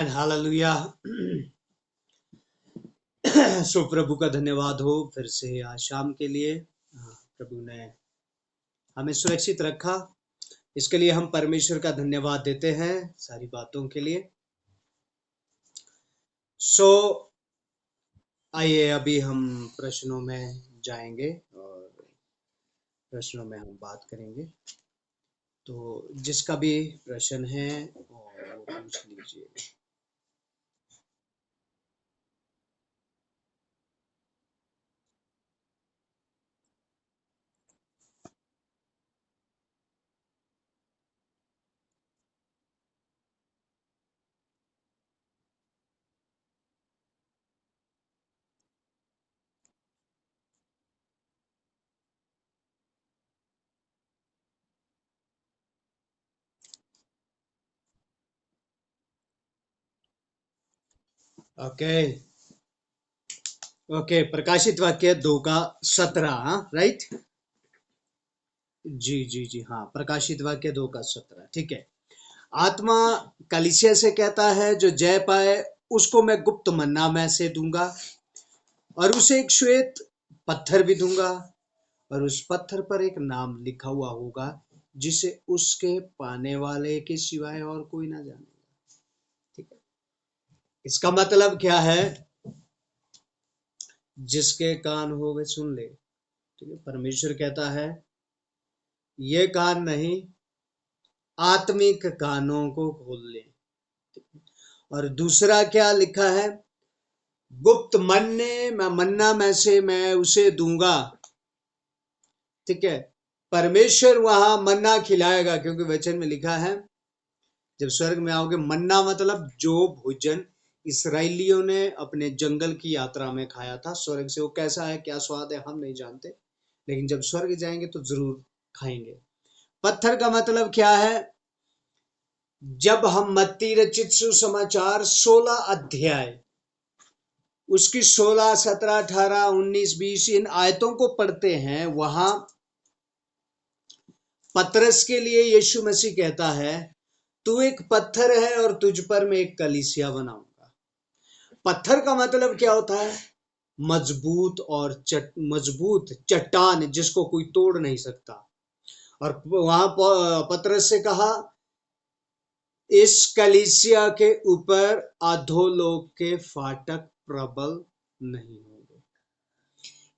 Hallelujah. सो प्रभु का धन्यवाद हो फिर से आज शाम के लिए। प्रभु ने हमें सुरक्षित रखा, इसके लिए हम परमेश्वर का धन्यवाद देते हैं सारी बातों के लिए। सो आइए अभी हम प्रश्नों में जाएंगे और प्रश्नों में हम बात करेंगे। तो जिसका भी प्रश्न है और वो पूछ लीजिए। ओके ओके, प्रकाशित वाक्य 2:17, राइट। जी जी जी, हाँ, प्रकाशित वाक्य 2:17, ठीक है। आत्मा कलीसिया से कहता है, जो जय पाए उसको मैं गुप्त मन्ना में से दूंगा और उसे एक श्वेत पत्थर भी दूंगा और उस पत्थर पर एक नाम लिखा हुआ होगा जिसे उसके पाने वाले के सिवाय और कोई ना जानेगा। ठीक है, इसका मतलब क्या है? जिसके कान हो वे सुन ले। ठीक है, परमेश्वर कहता है ये कान नहीं, आत्मिक कानों को खोल ले। और दूसरा क्या लिखा है? गुप्त मन्ना में से मैं उसे दूंगा। ठीक है, परमेश्वर वहां मन्ना खिलाएगा, क्योंकि वचन में लिखा है जब स्वर्ग में आओगे, मन्ना मतलब जो भोजन इसराइलियों ने अपने जंगल की यात्रा में खाया था स्वर्ग से, वो कैसा है, क्या स्वाद है, हम नहीं जानते, लेकिन जब स्वर्ग जाएंगे तो जरूर खाएंगे। पत्थर का मतलब क्या है? जब हम मत्ती रचित सुसमाचार 16 अध्याय उसकी 16, 17, 18, 19, 20 इन आयतों को पढ़ते हैं, वहां पतरस के लिए यीशु मसीह कहता है तू एक पत्थर है और तुझ पर मैं एक कलीसिया बनाऊंगा। पत्थर का मतलब क्या होता है? मजबूत और मजबूत चट्टान जिसको कोई तोड़ नहीं सकता। और वहां पतरस से कहा इस कलीसिया के ऊपर अधोलोक के फाटक प्रबल नहीं होंगे।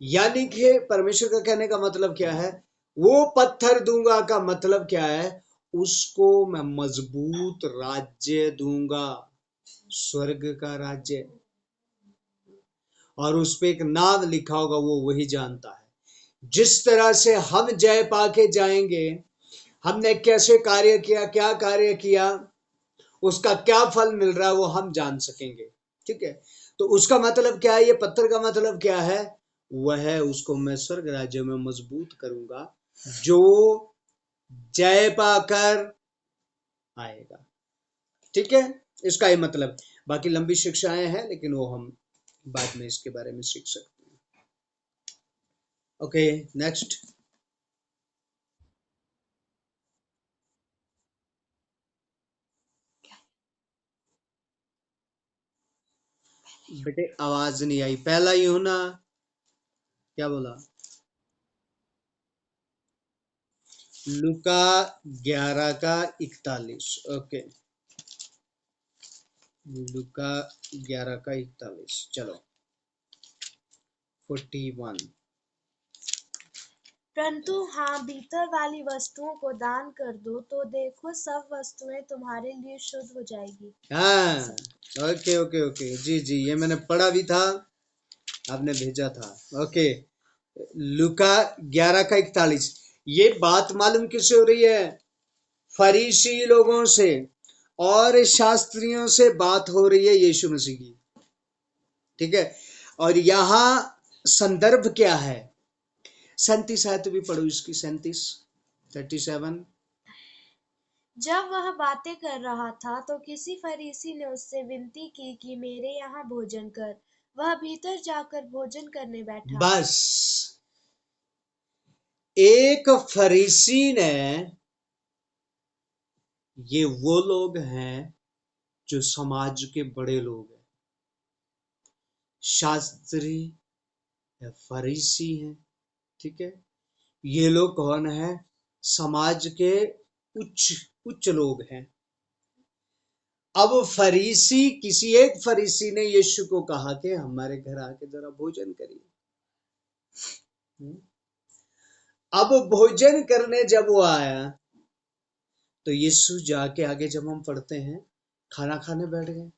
यानी कि परमेश्वर का कहने का मतलब क्या है? वो पत्थर दूंगा का मतलब क्या है? उसको मैं मजबूत राज्य दूंगा, स्वर्ग का राज्य, और उस पे एक नाम लिखा होगा, वो वही जानता है। जिस तरह से हम जय पाके जाएंगे, हमने कैसे कार्य किया, क्या कार्य किया, उसका क्या फल मिल रहा है, वो हम जान सकेंगे। ठीक है, तो उसका मतलब क्या है? ये पत्थर का मतलब क्या है? वह उसको मैं स्वर्ग राज्य में मजबूत करूंगा, जो जय पाकर आएगा। ठीक है, इसका ही मतलब। बाकी लंबी शिक्षाएं हैं, लेकिन वो हम बाद में इसके बारे में सीख सकते हैं। Okay, next. बेटे आवाज नहीं आई, पहला यूहन्ना क्या बोला? लूका 11:41। ओके, लूका 11:41, चलो 41। परंतु हाँ, भीतर वाली वस्तुओं को दान कर दो तो देखो सब वस्तुएं तुम्हारे लिए शुद्ध हो जाएगी। हाँ, ओके ओके ओके, जी जी, ये मैंने पढ़ा भी था, आपने भेजा था। ओके, लूका 11:41। ये बात मालूम किससे हो रही है? फरीसी लोगों से और शास्त्रियों से बात हो रही है यीशु मसीह की। ठीक है, और यहां संदर्भ क्या है? 37 आयत भी पढ़ो इसकी, 37। जब वह बातें कर रहा था तो किसी फरीसी ने उससे विनती की कि मेरे यहाँ भोजन कर। वह भीतर जाकर भोजन करने बैठा। बस एक फरीसी ने, ये वो लोग हैं जो समाज के बड़े लोग हैं, शास्त्री या फरीसी हैं, ठीक है, ये लोग कौन है? समाज के उच्च उच्च लोग हैं। अब किसी एक फरीसी ने यीशु को कहा कि हमारे घर आके जरा भोजन करिए। अब भोजन करने जब वो आया तो यीशु जाके आगे जब हम पढ़ते हैं खाना खाने बैठ गए।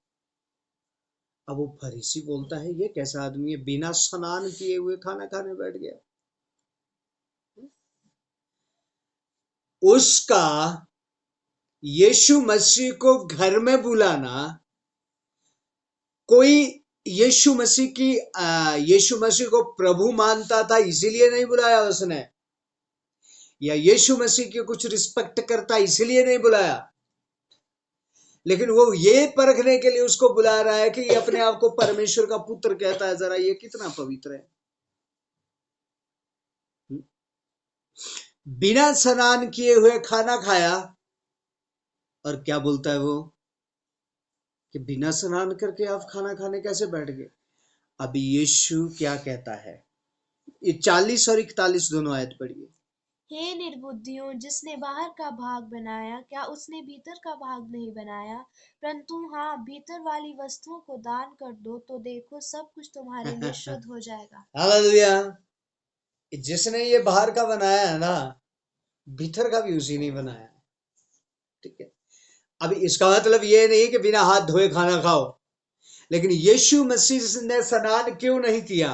अब वो फरीसी बोलता है ये कैसा आदमी है, बिना स्नान किए हुए खाना खाने बैठ गया। उसका यीशु मसीह को घर में बुलाना, कोई यीशु मसीह को प्रभु मानता था इसीलिए नहीं बुलाया उसने, या यीशु मसीह की कुछ रिस्पेक्ट करता इसीलिए नहीं बुलाया, लेकिन वो ये परखने के लिए उसको बुला रहा है कि ये अपने आप को परमेश्वर का पुत्र कहता है, जरा ये कितना पवित्र है। बिना स्नान किए हुए खाना खाया, और क्या बोलता है वो कि बिना स्नान करके आप खाना खाने कैसे बैठ गए। अभी यीशु क्या कहता है, ये 40 और 41 दोनों आयत पढ़िए। हे निर्बुद्धियों, जिसने बाहर का भाग बनाया, क्या उसने भीतर का भाग नहीं बनाया? परंतु हाँ, भीतर वाली वस्तुओं को दान कर दो, तो देखो सब कुछ तुम्हारे लिए शुद्ध हो जाएगा। हालेलुया। जिसने ये बाहर का बनाया है ना, भीतर का भी उसी ने बनाया, ठीक है। अभी इसका मतलब ये नहीं कि बिना हाथ धोए खाना खाओ, लेकिन यीशु मसीह ने स्नान क्यों नहीं किया?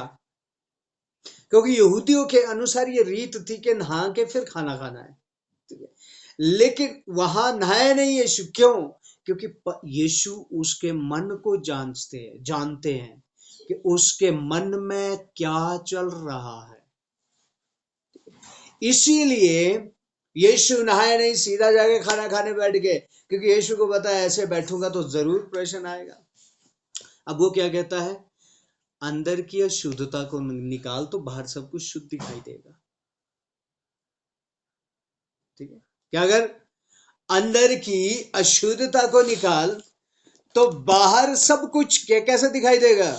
क्योंकि यहूदियों के अनुसार ये रीत थी कि नहा के फिर खाना खाना है, ठीक है। लेकिन वहां नहाया नहीं यीशु, क्यों? क्योंकि यीशु उसके मन को जानते हैं कि उसके मन में क्या चल रहा है। इसीलिए यीशु नहाए नहीं, सीधा जाके खाना खाने बैठ गए, क्योंकि यीशु को पता है ऐसे बैठूंगा तो जरूर प्रश्न आएगा। अब वो क्या कहता है, अंदर की अशुद्धता को निकाल तो बाहर सब कुछ शुद्ध दिखाई देगा, ठीक है। क्या? अगर अंदर की अशुद्धता को निकाल तो बाहर सब कुछ कैसे दिखाई देगा?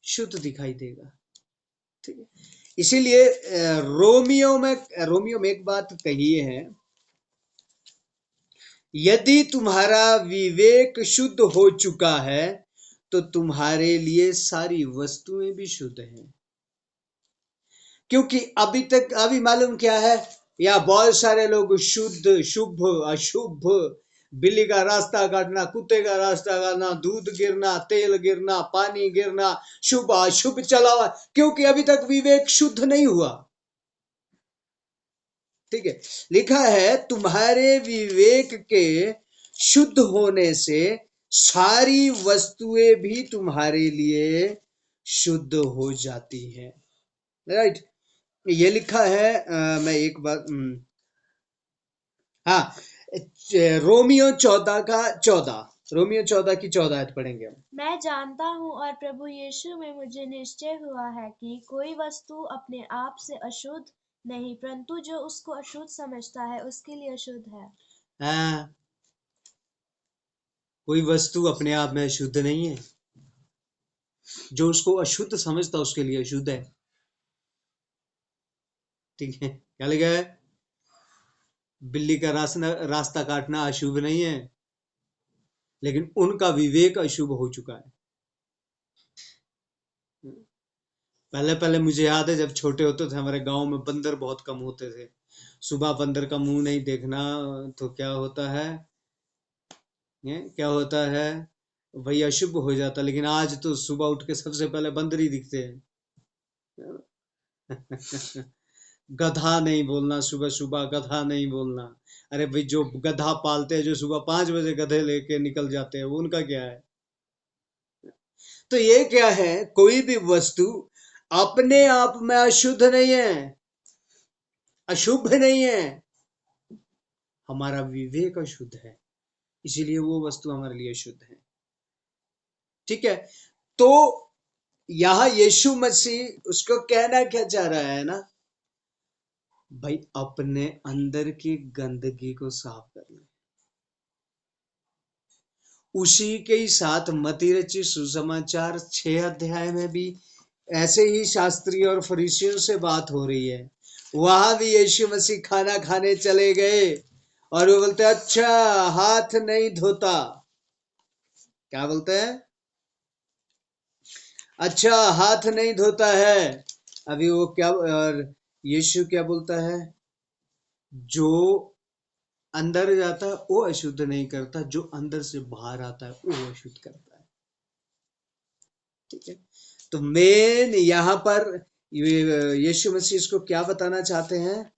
शुद्ध दिखाई देगा, ठीक है। इसीलिए रोमियो में एक बात कही है, यदि तुम्हारा विवेक शुद्ध हो चुका है तो तुम्हारे लिए सारी वस्तुएं भी शुद्ध हैं। क्योंकि अभी मालूम क्या है, या बहुत सारे लोग शुद्ध शुभ अशुभ, बिल्ली का रास्ता काटना, कुत्ते का रास्ता काटना, दूध गिरना, तेल गिरना, पानी गिरना, शुभ अशुभ चला हुआ, क्योंकि अभी तक विवेक शुद्ध नहीं हुआ, ठीक है। लिखा है तुम्हारे विवेक के शुद्ध होने से सारी वस्तुएं भी तुम्हारे लिए शुद्ध हो जाती है, राइट। ये लिखा है मैं एक बार हाँ, रोमियो 14 की 14 आयत पढ़ेंगे हम। मैं जानता हूँ और प्रभु यीशु में मुझे निश्चय हुआ है कि कोई वस्तु अपने आप से अशुद्ध नहीं, परंतु जो उसको अशुद्ध समझता है उसके लिए अशुद्ध है। हाँ, कोई वस्तु अपने आप में अशुद्ध नहीं है, जो उसको अशुद्ध समझता है उसके लिए अशुद्ध है, ठीक है। क्या लिखा है, बिल्ली का रास्ता काटना अशुभ नहीं है, लेकिन उनका विवेक अशुभ हो चुका है। पहले पहले मुझे याद है, जब छोटे होते थे हमारे गांव में बंदर बहुत कम होते थे, सुबह बंदर का मुंह नहीं देखना तो क्या होता है, क्या होता है भाई, अशुभ हो जाता। लेकिन आज तो सुबह उठ के सबसे पहले बंदर ही दिखते हैं। गधा नहीं बोलना, सुबह सुबह गधा नहीं बोलना। अरे भाई, जो गधा पालते हैं, जो सुबह 5 बजे गधे लेके निकल जाते हैं, वो उनका क्या है? तो ये क्या है, कोई भी वस्तु अपने आप में अशुद्ध नहीं है, अशुभ नहीं है, हमारा विवेक अशुद्ध है, इसीलिए वो वस्तु हमारे लिए शुद्ध है, ठीक है। तो यहां यीशु मसीह उसको कहना क्या चाह रहा है ना, भाई अपने अंदर की गंदगी को साफ कर ले। उसी के ही साथ मती रची सुसमाचार 6 अध्याय में भी ऐसे ही शास्त्री और फरीसियों से बात हो रही है। वहां भी यीशु मसीह खाना खाने चले गए और वो बोलते हैं, अच्छा हाथ नहीं धोता। क्या बोलते हैं? अच्छा हाथ नहीं धोता है। अभी वो क्या, और यीशु क्या बोलता है? जो अंदर जाता है वो अशुद्ध नहीं करता, जो अंदर से बाहर आता है वो अशुद्ध करता है। ठीक है, तो मेन यहाँ पर यीशु मसीह इसको क्या बताना चाहते हैं?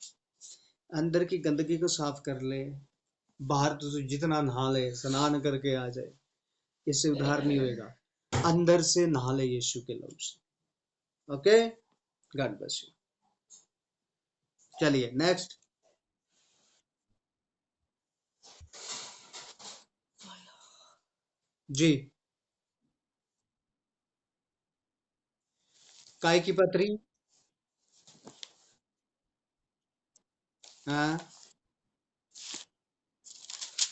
अंदर की गंदगी को साफ कर ले, बाहर तो जितना नहा ले, स्नान करके आ जाए, इससे उद्धार नहीं होएगा। अंदर से नहा ले यीशु के लहू से। Okay, God bless you. चलिए नेक्स्ट। जी, काय की पत्री? हाँ,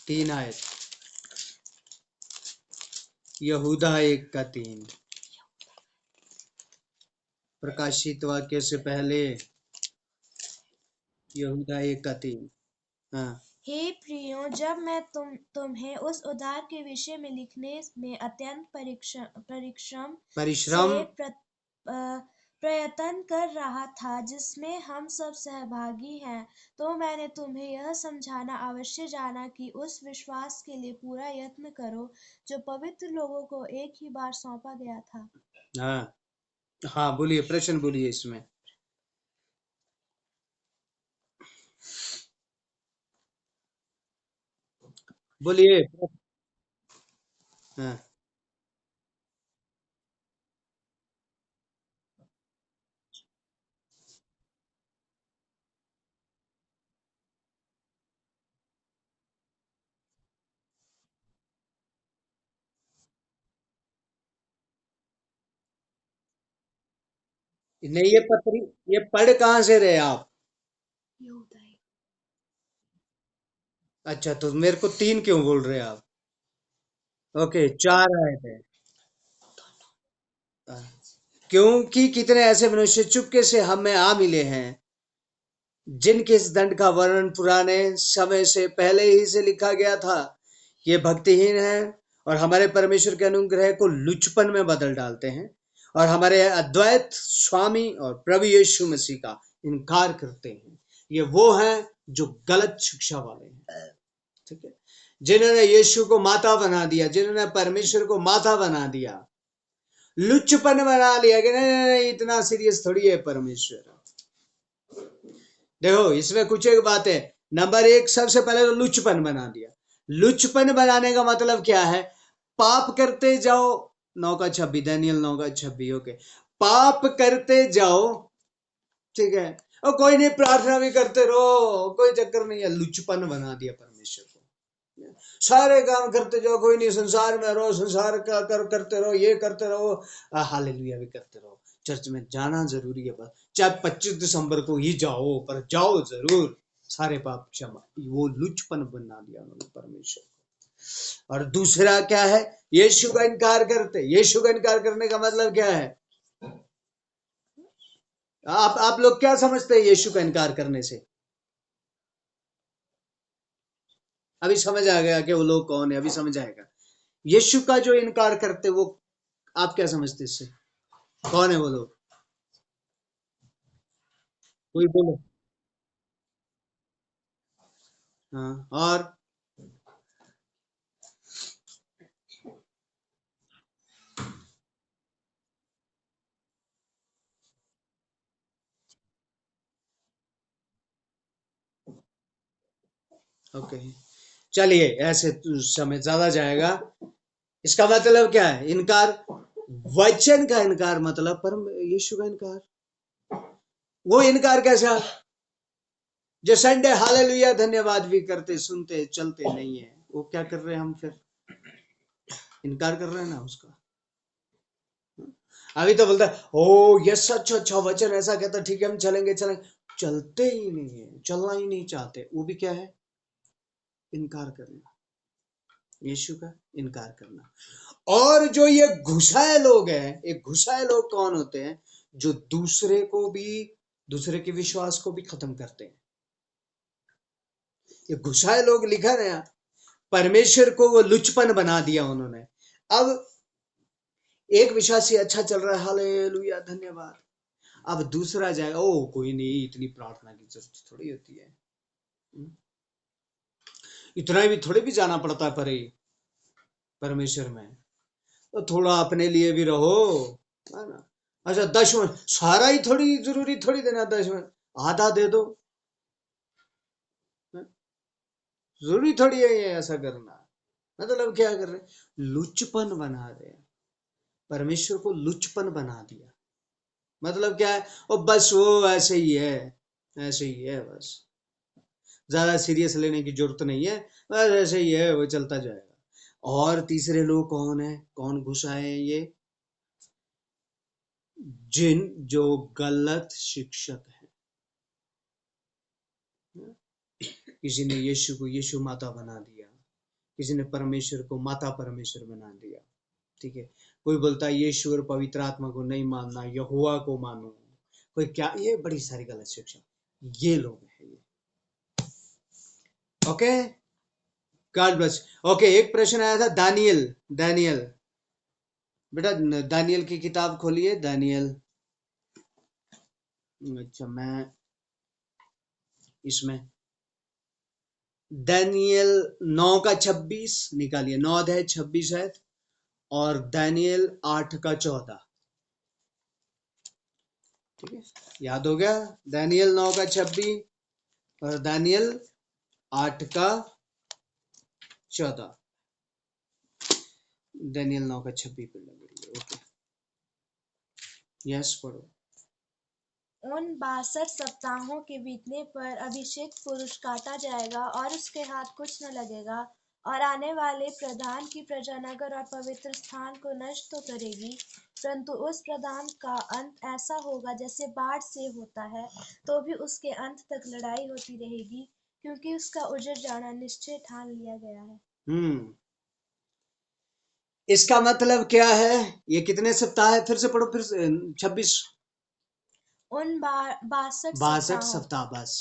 3 आयत। यहूदा 1 का 3। प्रकाशित वाक्य से पहले यहूदा 1 का 3। हाँ, हे प्रियो, जब मैं तुम्हें उस उद्धार के विषय में लिखने में अत्यंत परिश्रम परिश्रम। से प्रयत्न कर रहा था, जिसमें हम सब सहभागी हैं, तो मैंने तुम्हें यह समझाना आवश्यक जाना कि उस विश्वास के लिए पूरा यत्न करो जो पवित्र लोगों को एक ही बार सौंपा गया था। हाँ हाँ, बोलिए, प्रश्न बोलिए इसमें। बोलिए। हाँ, नहीं, ये पत्री, ये पढ़ कहाँ से रहे आप? अच्छा, तो मेरे को 3 क्यों बोल रहे आप? ओके, 4 आए थे। क्योंकि कितने ऐसे मनुष्य चुपके से हमें आ मिले हैं, जिनके इस दंड का वर्णन पुराने समय से पहले ही से लिखा गया था। ये भक्तिहीन है और हमारे परमेश्वर के अनुग्रह को लुचपन में बदल डालते हैं और हमारे अद्वैत स्वामी और प्रभु यीशु मसीह का इनकार करते हैं। ये वो हैं जो गलत शिक्षा वाले हैं। ठीक है, जिन्होंने यीशु को माता बना दिया, जिन्होंने परमेश्वर को माता बना दिया, लुच्चपन बना लिया कि नहीं नहीं नहीं, इतना सीरियस थोड़ी है परमेश्वर। देखो, इसमें कुछ एक बात है। नंबर 1, सबसे पहले तो लुच्चपन बना दिया। लुच्चपन बनाने का मतलब क्या है? पाप करते जाओ। 9 का 26, दानियल 9 का 26। ओके, पाप करते जाओ, ठीक है, और कोई नहीं, प्रार्थना भी करते रहो, कोई चक्कर नहीं है। लुच्चपन बना दिया परमेश्वर को। सारे काम करते जाओ, कोई नहीं, संसार में रहो, संसार का करते रहो, ये करते रहो, हालेलुया भी करते रहो। चर्च में जाना जरूरी है, बस चाहे 25 दिसंबर को ही जाओ, पर जाओ जरूर। सारे पाप क्षमा। वो लुचपन बना दिया उन्होंने परमेश्वर को। और दूसरा क्या है? यीशु का इनकार करते। यीशु का इनकार करने का मतलब क्या है? आप लोग क्या समझते हैं यीशु का इनकार करने से? अभी समझ आ गया कि वो लोग कौन है, अभी समझ आएगा। यीशु का जो इनकार करते, वो आप क्या समझते इससे? कौन है वो लोग? कोई बोलो। हाँ, और ओके, चलिए, ऐसे तो समय ज्यादा जाएगा। इसका मतलब क्या है? इनकार, वचन का इनकार, मतलब परम यीशु का इनकार। वो इनकार कैसा? जो संडे हालेलुया धन्यवाद भी करते, सुनते, चलते नहीं है, वो क्या कर रहे हैं? हम फिर इनकार कर रहे हैं ना उसका। अभी तो बोलता है, ओ यस, अच्छा अच्छा वचन ऐसा कहता, ठीक है हम चलेंगे चलेंगे। चलते ही नहीं है, चलना ही नहीं चाहते। वो भी क्या है? इनकार करना। यीशु का इनकार करना। और जो ये घुसाए लोग हैं, ये घुसाए लोग कौन होते हैं? जो दूसरे को भी, दूसरे के विश्वास को भी खत्म करते हैं। ये घुसाए लोग लिखा ना, परमेश्वर को वो लुचपन बना दिया उन्होंने। अब एक विश्वासी अच्छा चल रहा है, हालेलुया धन्यवाद। अब दूसरा जाएगा, ओ कोई नहीं, इतनी प्रार्थना की जरूरत थोड़ी होती है, इतना भी थोड़ी भी जाना पड़ता है परे परमेश्वर में, तो थोड़ा अपने लिए भी रहो, है ना। अच्छा 10 मिनट सारा ही थोड़ी जरूरी थोड़ी देना, 10 मिनट आधा दे दो, जरूरी थोड़ी है ये ऐसा करना। मतलब क्या कर रहे, लुचपन बना रहे, परमेश्वर को लुचपन बना दिया। मतलब क्या है, और बस वो ऐसे ही है, ऐसे ही है, बस ज्यादा सीरियस लेने की जरूरत नहीं है, बस ऐसे ही है, वो चलता जाएगा। और तीसरे लोग कौन है, कौन घुसा है ये? जो गलत शिक्षक है। किसी ने यीशु को यीशु माता बना दिया, किसी ने परमेश्वर को माता परमेश्वर बना दिया। ठीक है, कोई बोलता है यीशु और पवित्र आत्मा को नहीं मानना, यहोवा को मानो, कोई क्या, ये बड़ी सारी गलत शिक्षा, ये लोग हैं ये। Okay, God bless. ओके, एक प्रश्न आया था, दानियल, दानियल बेटा, दानियल की किताब खोलिए, दानियल। अच्छा, मैं इसमें दानियल 9 का 26 निकालिए, 9 अध्याय 26 है, और दानियल 8 का 14। ठीक है, याद हो गया? दानियल 9 का 26 और दानियल 8 का 14। दानियल 9 का 26 पे लगे। ओके, यस पढ़ो। उन 62 सप्ताहों के बीतने पर अभिषेक पुरुष काटा जाएगा और उसके हाथ कुछ न लगेगा, और आने वाले प्रधान की प्रजा नगर और पवित्र स्थान को नष्ट तो करेगी, परंतु उस प्रधान का अंत ऐसा होगा जैसे बाढ़ से होता है, तो भी उसके अंत तक लड़ाई होती रहेगी, क्योंकि उसका उजड़ जाना निश्चय ठान लिया गया है। इसका मतलब क्या है? ये कितने सप्ताह है? फिर से पढ़ो, फिर से 26। उन 62 62 सप्ताहों सप्ताह बस।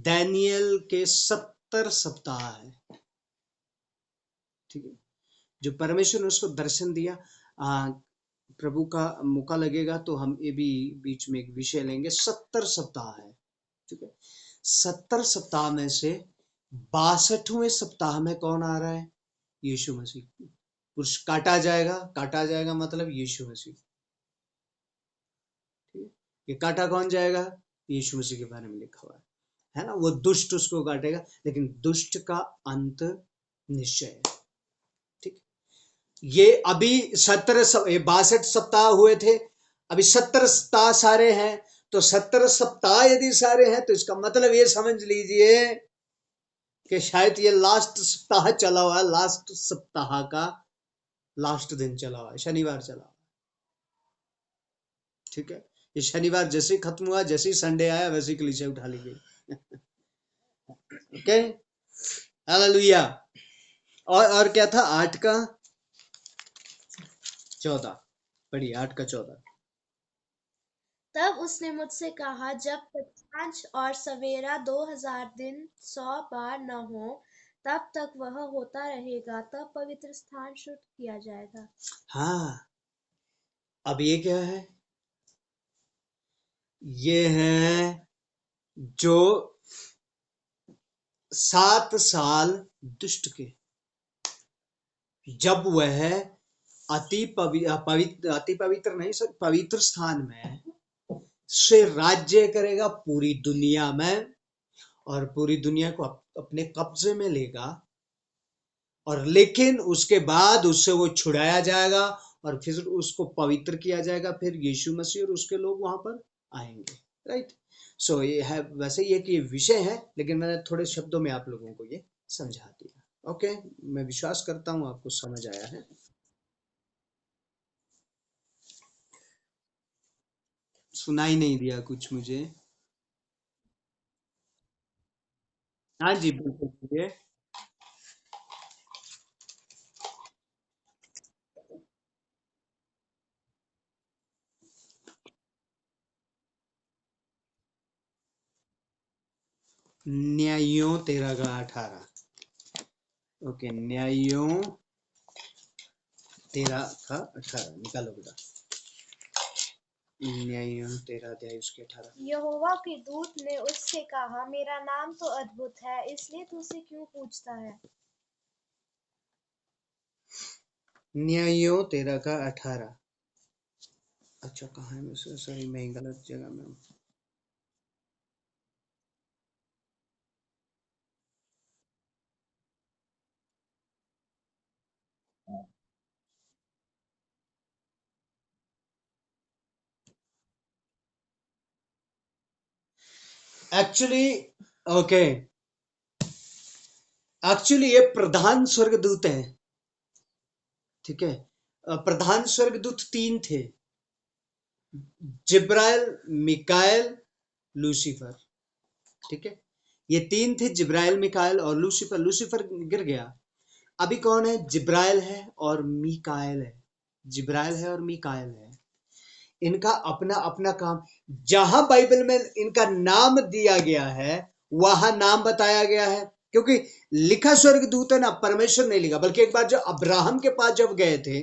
दानियल के 70 सप्ताह है। ठीक है, जो परमेश्वर ने उसको दर्शन दिया, प्रभु का मौका लगेगा तो हम ये भी बीच में एक विषय लेंगे। 70 सप्ताह है। ठीक है, 70 सप्ताह में से 62वें सप्ताह में कौन आ रहा है? यीशु मसीह। पुरुष काटा जाएगा, काटा जाएगा मतलब यीशु मसीह। ठीक है, ये काटा कौन जाएगा? यीशु मसीह के बारे में लिखा हुआ है ना। वो दुष्ट उसको काटेगा, लेकिन दुष्ट का अंत निश्चय है। ठीक, ये अभी 62 सप्ताह हुए थे, अभी 70 सप्ताह सारे हैं, तो 70 सप्ताह यदि सारे हैं तो इसका मतलब ये समझ लीजिए कि शायद ये लास्ट सप्ताह चला हुआ है, लास्ट सप्ताह का लास्ट दिन चला हुआ है, शनिवार चला हुआ है। ठीक है, ये शनिवार जैसे ही खत्म हुआ, जैसे ही संडे आया, वैसे ही कलीसिया उठा ली गई। Okay, hallelujah. और क्या था? 8 का 14 पढ़िए, 8 का 14। तब उसने मुझसे कहा, जब तक सांझ और सवेरा 2000 दिन 100 बार न हो, तब तक वह होता रहेगा, तब पवित्र स्थान शुद्ध किया जाएगा। हाँ, अब ये क्या है? ये है जो 7 साल दुष्ट के, जब वह अति पवित्र नहीं, सर, पवित्र स्थान में से राज्य करेगा पूरी दुनिया में, और पूरी दुनिया को अपने कब्जे में लेगा, और लेकिन उसके बाद उससे वो छुड़ाया जाएगा और फिर उसको पवित्र किया जाएगा, फिर यीशु मसीह और उसके लोग वहां पर आएंगे। राइट, सो ये है, वैसे ये कि विषय है, लेकिन मैंने थोड़े शब्दों में आप लोगों को ये समझा दिया। ओके, मैं विश्वास करता हूँ आपको समझ आया है। सुनाई नहीं दिया कुछ मुझे। हाँ जी, बिल्कुल, बोलिए। न्यायों 13 का 18। ओके, न्यायों 13 का 18 निकालो बेटा। न्यायों 13 अध्याय उसके 18। यहोवा के दूत ने उससे कहा, मेरा नाम तो अद्भुत है, इसलिए तू उसे क्यों पूछता है? न्यायों 13 का 18। अच्छा, कहाँ है? मैं सॉरी, मैं गलत जगह में हूँ। एक्चुअली ओके, एक्चुअली ये प्रधान स्वर्गदूत है, ठीक है। प्रधान स्वर्गदूत 3 थे, जिब्राइल, मिकाएल, लूसीफर, ठीक है। ये 3 थे, जिब्राइल, मिकाएल और लूसीफर। लूसीफर गिर गया। अभी कौन है? जिब्राइल है और मिकाएल है। जिब्राइल है और मिकाएल है। इनका अपना अपना काम। जहां बाइबल में इनका नाम दिया गया है वहां नाम बताया गया है, क्योंकि लिखा स्वर्गदूत है ना, परमेश्वर नहीं लिखा। बल्कि एक बार जब अब्राहम के पास जब गए थे,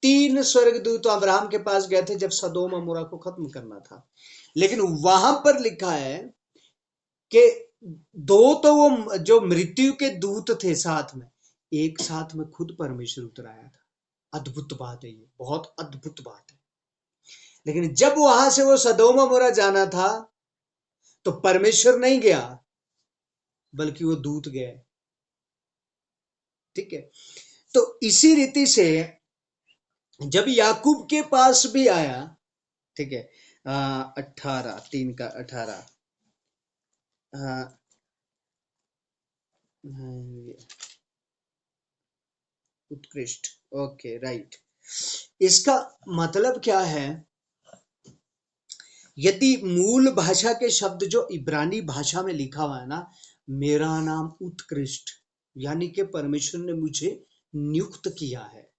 3 स्वर्गदूत अब्राहम के पास गए थे जब सदोम अमोरा को खत्म करना था, लेकिन वहां पर लिखा है कि 2 तो वो जो मृत्यु के दूत थे साथ में, एक साथ में खुद परमेश्वर उतर आया था। अद्भुत बात है, ये बहुत अद्भुत बात है। लेकिन जब वहां से वो सदोम अमोरा जाना था तो परमेश्वर नहीं गया, बल्कि वो दूत गए, ठीक है। तो इसी रीति से जब याकूब के पास भी आया, ठीक है, 18 3 का 18, उत्कृष्ट, ओके राइट। इसका मतलब क्या है? यदि मूल भाषा के शब्द जो इब्रानी भाषा में लिखा हुआ है ना, मेरा नाम उत्कृष्ट, यानी कि परमेश्वर ने मुझे नियुक्त किया है।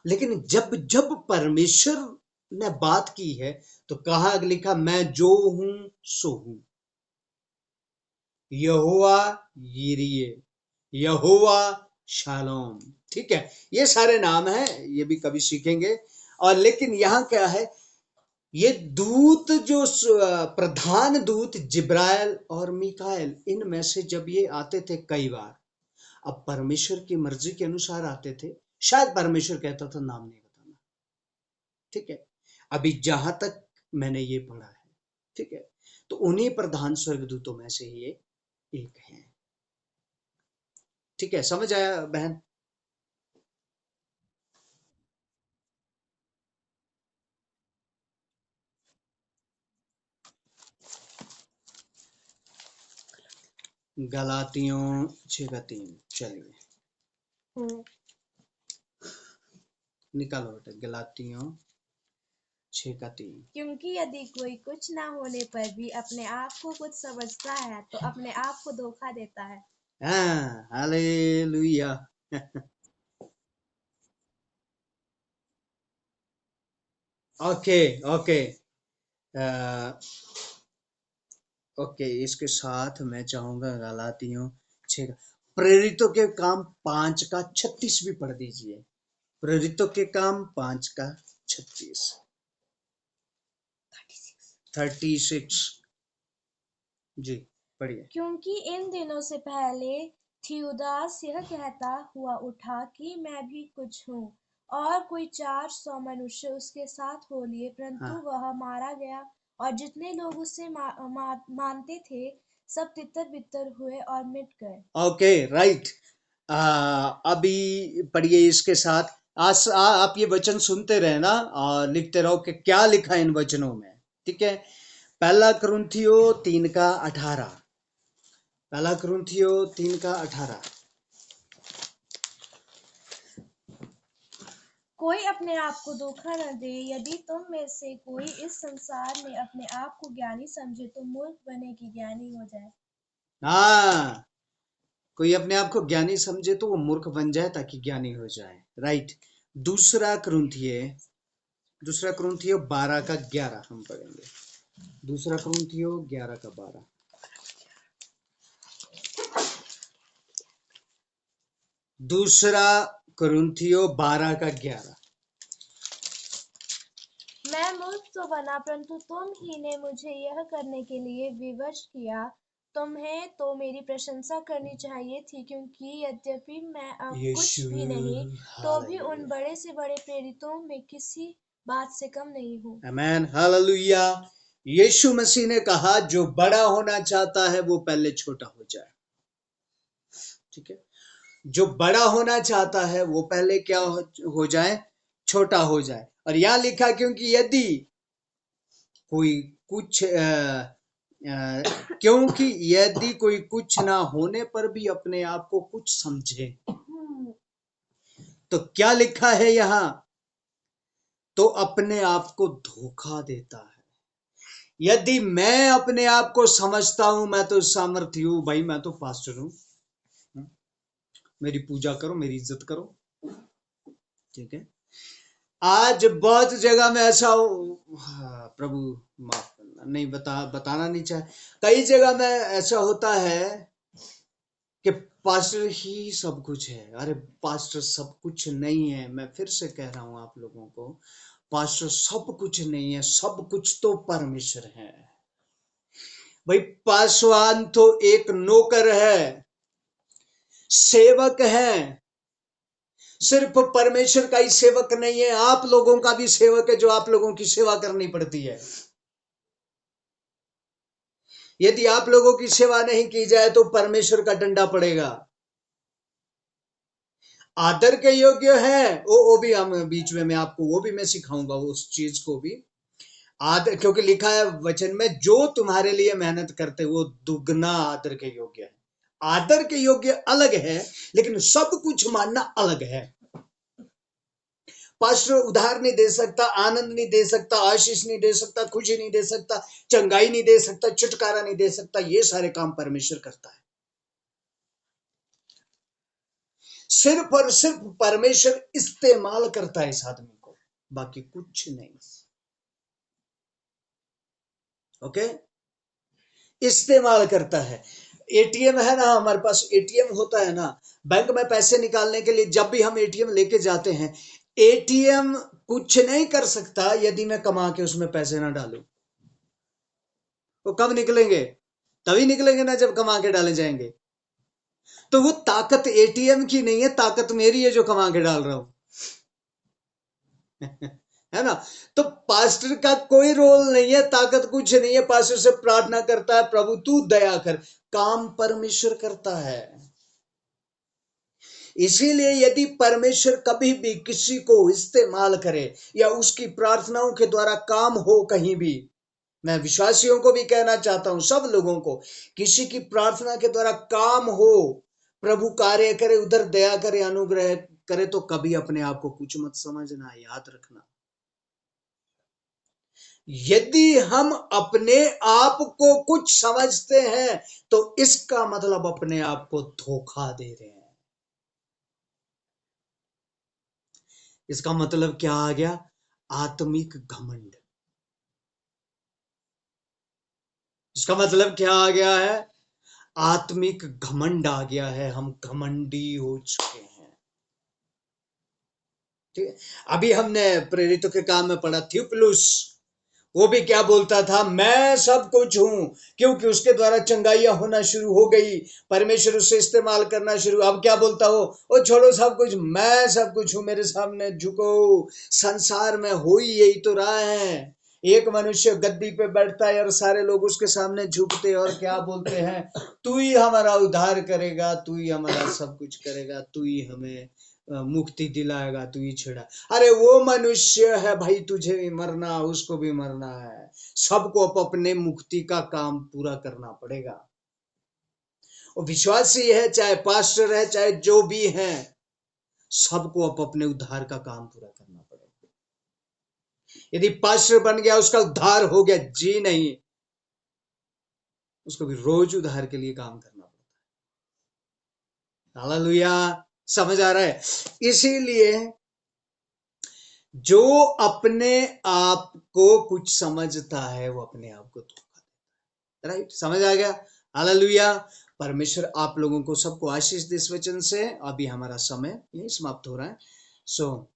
लेकिन जब जब परमेश्वर ने बात की है तो कहा लिखा, मैं जो हूं सो हूं। यहोवा यिरिये, यहोवा शालोम, ठीक है। ये सारे नाम हैं, ये भी कभी सीखेंगे। और लेकिन यहां क्या है, ये दूत जो प्रधान दूत जिब्राइल और मिकाएल, इनमें से जब ये आते थे कई बार, अब परमेश्वर की मर्जी के अनुसार आते थे। शायद परमेश्वर कहता था नाम नहीं बताना, ठीक है। अभी जहां तक मैंने ये पढ़ा है, ठीक है, तो उन्हीं प्रधान स्वर्गदूतों में से ये एक है, ठीक है। समझ आया बहन? गलातियों 6 का 3, चलिए निकालो बेटा, गलातियों 6 का 3। क्योंकि यदि कोई कुछ न होने पर भी अपने आप को कुछ समझता है तो अपने आप को धोखा देता है। हाँ, हालेलुया। ओके ओके, ओके, इसके साथ मैं चाहूंगा गलातियों 6 का, प्रेरितों के काम 5 का 36 भी पढ़ दीजिए। प्रेरितों के काम 5 का 36, 36 जी, पढ़िए। क्योंकि इन दिनों से पहले थियूदास यह कहता हुआ उठा कि मैं भी कुछ हूँ, और कोई 400 मनुष्य उसके साथ हो लिए, परंतु हाँ, वह मारा गया, और जितने लोग उससे मानते थे सब तितर बितर हुए और मिट गए। Okay right. अभी पढ़िए इसके साथ। आप ये वचन सुनते रहे ना और लिखते रहो कि क्या लिखा है इन वचनों में, ठीक है। पहला कुरिन्थियों 3 का 18, पहला कुरिन्थियों 3 का 18। कोई अपने आप को धोखा न दे, यदि तुम में से कोई इस संसार में अपने आप को ज्ञानी समझे तो मूर्ख बने कि ज्ञानी हो जाए। हाँ, कोई अपने आप को ज्ञानी समझे तो वो मूर्ख बन जाए ताकि ज्ञानी हो जाए, राइट। दूसरा कुरिन्थियों 12 का 11 हम पढ़ेंगे। दूसरा कुरिन्थियों 11 का 12। दूसरा कुरिन्थियों 12:11। मैं मूर्ख तो बना, परंतु तुम ही ने मुझे यह करने के लिए विवश किया। तुम्हें तो मेरी प्रशंसा करनी चाहिए थी, क्योंकि यद्यपि मैं अब कुछ यीशु, भी नहीं, तो भी उन हालेलुया, बड़े से बड़े प्रेरितों में किसी बात से कम नहीं हूँ। आमेन, हालेलुया। यीशु मसीह ने कहा जो बड़ा होना चाहता है वो पहले छोटा हो जाए। ठीक है, जो बड़ा होना चाहता है वो पहले क्या हो जाए, छोटा हो जाए। और यहां लिखा क्योंकि यदि कोई कुछ क्योंकि यदि कोई कुछ ना होने पर भी अपने आप को कुछ समझे, तो क्या लिखा है यहां, तो अपने आप को धोखा देता है। यदि मैं अपने आप को समझता हूं मैं तो सामर्थ्य हूं, भाई मैं तो पास्टर हूं, मेरी पूजा करो, मेरी इज्जत करो, ठीक है। आज बहुत जगह में ऐसा प्रभु माफ करना, नहीं बताना नहीं चाहे, कई जगह में ऐसा होता है कि पास्टर ही सब कुछ है। अरे पास्टर सब कुछ नहीं है, मैं फिर से कह रहा हूं आप लोगों को, पास्टर सब कुछ नहीं है, सब कुछ तो परमेश्वर है। भाई पासवान तो एक नौकर है, सेवक है, सिर्फ परमेश्वर का ही सेवक नहीं है, आप लोगों का भी सेवक है जो आप लोगों की सेवा करनी पड़ती है। यदि आप लोगों की सेवा नहीं की जाए तो परमेश्वर का डंडा पड़ेगा। आदर के योग्य है वो भी हम बीच में आपको वो भी मैं सिखाऊंगा उस चीज को भी। आदर, क्योंकि लिखा है वचन में जो तुम्हारे लिए मेहनत करते वो दुगना आदर के योग्य है। आदर के योग्य अलग है, लेकिन सब कुछ मानना अलग है। पास्टर उधार नहीं दे सकता, आनंद नहीं दे सकता, आशीष नहीं दे सकता, खुशी नहीं दे सकता, चंगाई नहीं दे सकता, छुटकारा नहीं दे सकता। ये सारे काम परमेश्वर करता है। सिर्फ और सिर्फ परमेश्वर इस्तेमाल करता है इस आदमी को, बाकी कुछ नहीं। ओके, इस्तेमाल करता है। एटीएम है ना, हमारे पास एटीएम होता है ना, बैंक में पैसे निकालने के लिए जब भी हम एटीएम लेके जाते हैं, एटीएम कुछ नहीं कर सकता यदि मैं कमा के उसमें पैसे ना डालूं। वो कब निकलेंगे? तभी निकलेंगे ना जब कमा के डाले जाएंगे। तो वो ताकत एटीएम की नहीं है, ताकत मेरी है जो कमा के डाल रहा हूं। है ना? तो पास्टर का कोई रोल नहीं है, ताकत कुछ नहीं है। पास्टर से प्रार्थना करता है, प्रभु तू दया कर, काम परमेश्वर करता है। इसीलिए यदि परमेश्वर कभी भी किसी को इस्तेमाल करे या उसकी प्रार्थनाओं के द्वारा काम हो कहीं भी, मैं विश्वासियों को भी कहना चाहता हूं, सब लोगों को, किसी की प्रार्थना के द्वारा काम हो, प्रभु कार्य करे, उधर दया करे, अनुग्रह करे, तो कभी अपने आप को कुछ मत समझना, याद रखना। यदि हम अपने आप को कुछ समझते हैं तो इसका मतलब अपने आप को धोखा दे रहे हैं। इसका मतलब क्या आ गया? आत्मिक घमंड। इसका मतलब क्या आ गया है? आत्मिक घमंड आ गया है। हम घमंडी हो चुके हैं। ठीक है, अभी हमने प्रेरितों के काम में पढ़ा, थियुफिलुस, वो भी क्या बोलता था? मैं सब कुछ हूं, क्योंकि उसके द्वारा चंगाइयां होना शुरू हो गई, परमेश्वर उससे इस्तेमाल करना शुरू। अब क्या बोलता हो? ओ छोड़ो सब कुछ, मैं सब कुछ हूं, मेरे सामने झुको। संसार में हो ही यही तो रहा है, एक मनुष्य गद्दी पे बैठता है और सारे लोग उसके सामने झुकते हैं और क्या बोलते हैं? तू ही हमारा उद्धार करेगा, तू ही हमारा सब कुछ करेगा, तू ही हमें मुक्ति दिलाएगा, तू ही छेड़ा। अरे वो मनुष्य है भाई, तुझे भी मरना, उसको भी मरना है, सबको अपने मुक्ति का काम पूरा करना पड़ेगा। और विश्वासी है, चाहे पास्टर है, चाहे जो भी है, सबको अपने उद्धार का काम पूरा करना पड़ेगा। यदि पास्टर बन गया उसका उद्धार हो गया, जी नहीं, उसको भी रोज उद्धार के लिए काम करना पड़ता है। हालेलुया, समझ आ रहा है? इसीलिए जो अपने आप को कुछ समझता है वो अपने आप को धोखा देता है। राइट, समझ आ गया? हालेलुया। परमेश्वर आप लोगों को सबको आशीष दे इस वचन से। अभी हमारा समय यही समाप्त हो रहा है। सो